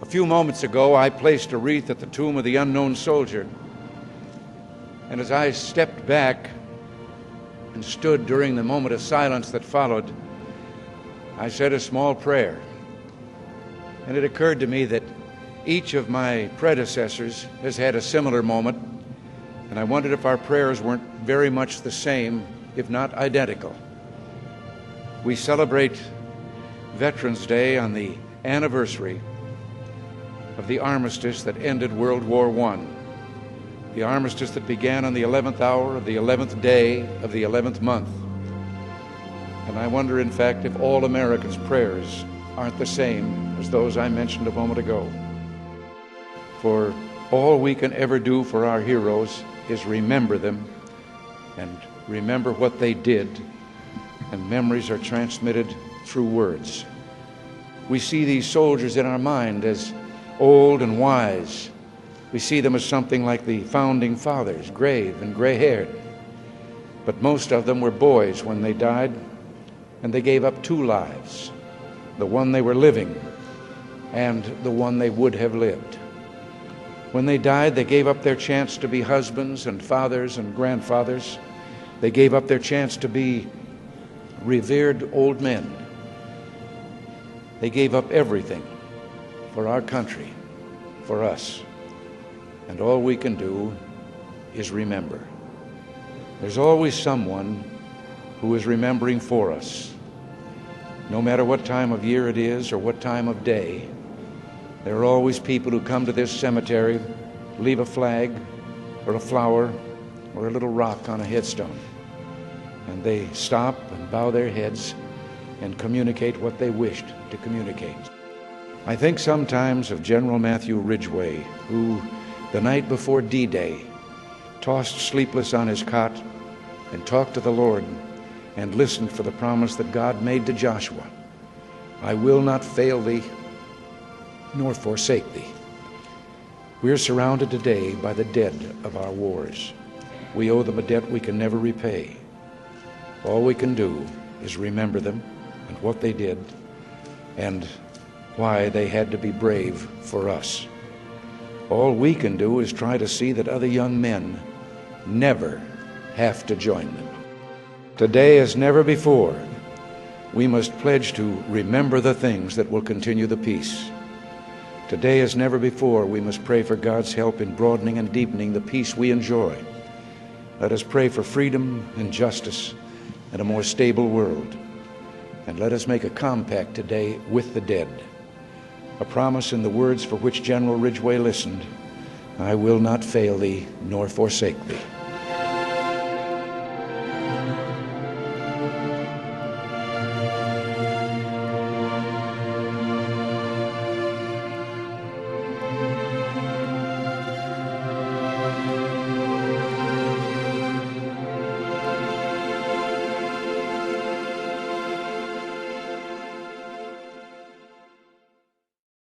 A few moments ago, I placed a wreath at the tomb of the unknown soldier. And as I stepped back and stood during the moment of silence that followed, I said a small prayer. And it occurred to me that each of my predecessors has had a similar moment, and I wondered if our prayers weren't very much the same, if not identical. We celebrate Veterans Day on the anniversary of the armistice that ended World War I, the armistice that began on the 11th hour of the 11th day of the 11th month. And I wonder, in fact, if all Americans' prayers aren't the same as those I mentioned a moment ago. For all we can ever do for our heroes is remember them and remember what they did, and memories are transmitted through words. We see these soldiers in our mind as old and wise. We see them as something like the founding fathers, grave and gray-haired. But most of them were boys when they died, and they gave up two lives, the one they were living and the one they would have lived. When they died, they gave up their chance to be husbands and fathers and grandfathers. They gave up their chance to be revered old men. They gave up everything for our country, for us. And all we can do is remember. There's always someone who is remembering for us. No matter what time of year it is or what time of day, there are always people who come to this cemetery, leave a flag or a flower or a little rock on a headstone, and they stop and bow their heads and communicate what they wished to communicate. I think sometimes of General Matthew Ridgway, who the night before D-Day tossed sleepless on his cot and talked to the Lord and listened for the promise that God made to Joshua, "I will not fail thee nor forsake thee." We are surrounded today by the dead of our wars. We owe them a debt we can never repay. All we can do is remember them and what they did and why they had to be brave for us. All we can do is try to see that other young men never have to join them. Today, as never before, we must pledge to remember the things that will continue the peace. Today, as never before, we must pray for God's help in broadening and deepening the peace we enjoy. Let us pray for freedom and justice and a more stable world. And let us make a compact today with the dead, a promise in the words for which General Ridgway listened: "I will not fail thee nor forsake thee."